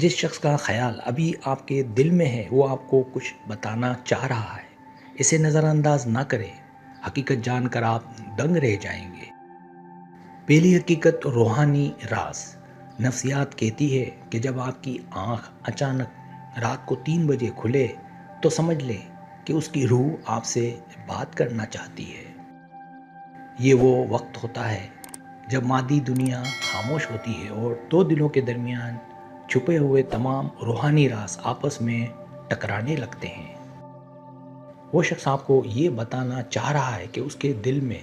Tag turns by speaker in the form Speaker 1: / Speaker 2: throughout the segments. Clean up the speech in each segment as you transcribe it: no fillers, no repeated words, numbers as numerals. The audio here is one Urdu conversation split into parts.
Speaker 1: جس شخص کا خیال ابھی آپ کے دل میں ہے وہ آپ کو کچھ بتانا چاہ رہا ہے، اسے نظر انداز نہ کریں۔ حقیقت جان کر آپ دنگ رہ جائیں گے۔ پہلی حقیقت روحانی راز۔ نفسیات کہتی ہے کہ جب آپ کی آنکھ اچانک رات کو 3 بجے کھلے تو سمجھ لیں کہ اس کی روح آپ سے بات کرنا چاہتی ہے۔ یہ وہ وقت ہوتا ہے جب مادی دنیا خاموش ہوتی ہے اور دو دلوں کے درمیان چھپے ہوئے تمام روحانی راز آپس میں ٹکرانے لگتے ہیں۔ وہ شخص آپ کو یہ بتانا چاہ رہا ہے کہ اس کے دل میں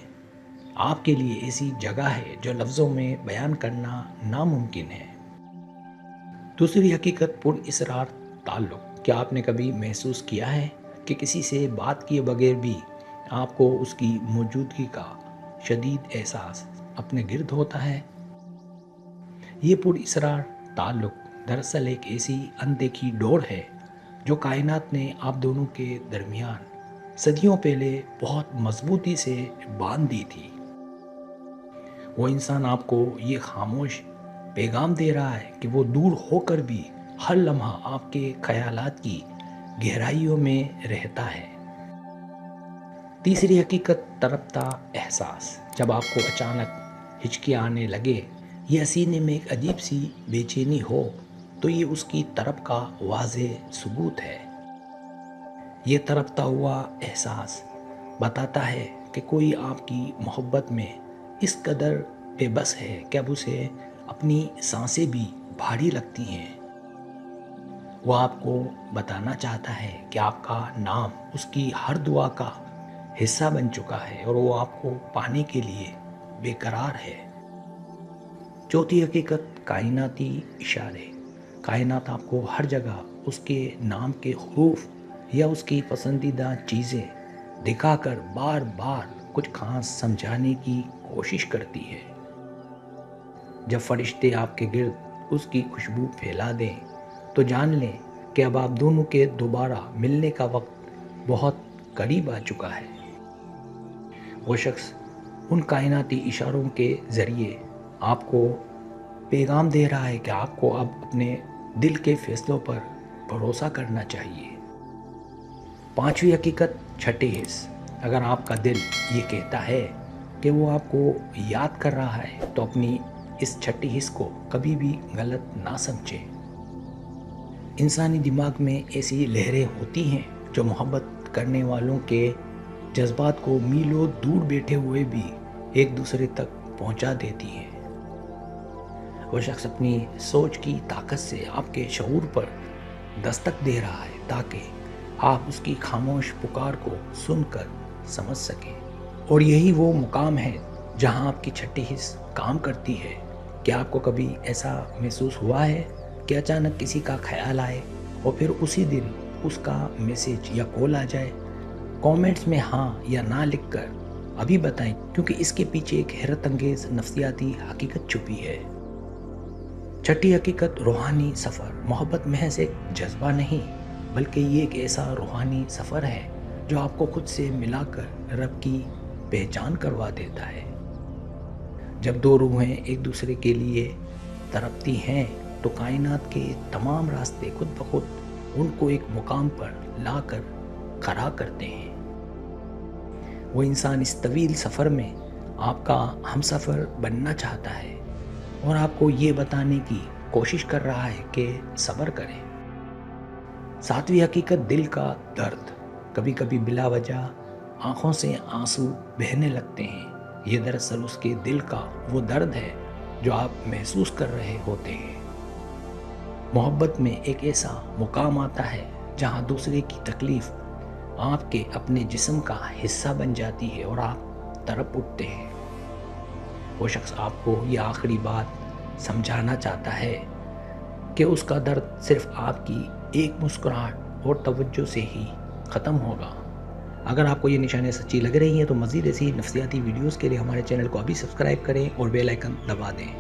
Speaker 1: آپ کے لیے ایسی جگہ ہے جو لفظوں میں بیان کرنا ناممکن ہے۔ دوسری حقیقت پر اسرار تعلق۔ کیا آپ نے کبھی محسوس کیا ہے کہ کسی سے بات کیے بغیر بھی آپ کو اس کی موجودگی کا شدید احساس اپنے گرد ہوتا ہے؟ یہ پر اسرار تعلق دراصل ایک ایسی اندیکھی ڈور ہے جو کائنات نے آپ دونوں کے درمیان صدیوں پہلے بہت مضبوطی سے باندھ دی تھی۔ وہ انسان آپ کو یہ خاموش پیغام دے رہا ہے کہ وہ دور ہو کر بھی ہر لمحہ آپ کے خیالات کی گہرائیوں میں رہتا ہے۔ تیسری حقیقت تڑپتا احساس۔ جب آپ کو اچانک ہچکیاں آنے لگے یا سینے میں ایک عجیب سی بے چینی ہو تو یہ اس کی طرف کا واضح ثبوت ہے۔ یہ تڑپتا ہوا احساس بتاتا ہے کہ کوئی آپ کی محبت میں اس قدر بے بس ہے کہ اب اسے اپنی سانسیں بھی بھاری لگتی ہیں۔ وہ آپ کو بتانا چاہتا ہے کہ آپ کا نام اس کی ہر دعا کا حصہ بن چکا ہے اور وہ آپ کو پانے کے لیے بے قرار ہے۔ چوتھی حقیقت کائناتی اشارے۔ کائنات آپ کو ہر جگہ اس کے نام کے حروف یا اس کی پسندیدہ چیزیں دکھا کر بار بار کچھ خاص سمجھانے کی کوشش کرتی ہے۔ جب فرشتے آپ کے گرد اس کی خوشبو پھیلا دیں تو جان لیں کہ اب آپ دونوں کے دوبارہ ملنے کا وقت بہت قریب آ چکا ہے۔ وہ شخص ان کائناتی اشاروں کے ذریعے آپ کو پیغام دے رہا ہے کہ آپ کو اب اپنے دل کے فیصلوں پر بھروسہ کرنا چاہیے۔ پانچویں حقیقت چھٹے حص۔ اگر آپ کا دل یہ کہتا ہے کہ وہ آپ کو یاد کر رہا ہے تو اپنی اس چھٹی حص کو کبھی بھی غلط نہ سمجھیں۔ انسانی دماغ میں ایسی لہریں ہوتی ہیں جو محبت کرنے والوں کے جذبات کو میلوں دور بیٹھے ہوئے بھی ایک دوسرے تک پہنچا دیتی ہیں۔ وہ شخص اپنی سوچ کی طاقت سے آپ کے شعور پر دستک دے رہا ہے تاکہ آپ اس کی خاموش پکار کو سن کر سمجھ سکیں۔ اور یہی وہ مقام ہے جہاں آپ کی چھٹی حص کام کرتی ہے۔ کیا آپ کو کبھی ایسا محسوس ہوا ہے کہ اچانک کسی کا خیال آئے اور پھر اسی دن اس کا میسج یا کال آ جائے؟ کامنٹس میں ہاں یا نہ لکھ کر ابھی بتائیں، کیونکہ اس کے پیچھے ایک حیرت انگیز نفسیاتی حقیقت چھپی ہے۔ چھٹی حقیقت روحانی سفر۔ محبت محض ایک جذبہ نہیں بلکہ یہ ایک ایسا روحانی سفر ہے جو آپ کو خود سے ملا کر رب کی پہچان کروا دیتا ہے۔ جب دو روحیں ایک دوسرے کے لیے تڑپتی ہیں تو کائنات کے تمام راستے خود بخود ان کو ایک مقام پر لا کر کھڑا کرتے ہیں۔ وہ انسان اس طویل سفر میں آپ کا ہمسفر بننا چاہتا ہے اور آپ کو یہ بتانے کی کوشش کر رہا ہے کہ صبر کریں۔ ساتویں حقیقت دل کا درد۔ کبھی کبھی بلا وجہ آنکھوں سے آنسو بہنے لگتے ہیں۔ یہ دراصل اس کے دل کا وہ درد ہے جو آپ محسوس کر رہے ہوتے ہیں۔ محبت میں ایک ایسا مقام آتا ہے جہاں دوسرے کی تکلیف آپ کے اپنے جسم کا حصہ بن جاتی ہے اور آپ تڑپ اٹھتے ہیں۔ وہ شخص آپ کو یہ آخری بات سمجھانا چاہتا ہے کہ اس کا درد صرف آپ کی ایک مسکراہٹ اور توجہ سے ہی ختم ہوگا۔ اگر آپ کو یہ نشانیاں سچی لگ رہی ہیں تو مزید ایسی نفسیاتی ویڈیوز کے لیے ہمارے چینل کو ابھی سبسکرائب کریں اور بیل آئیکن دبا دیں۔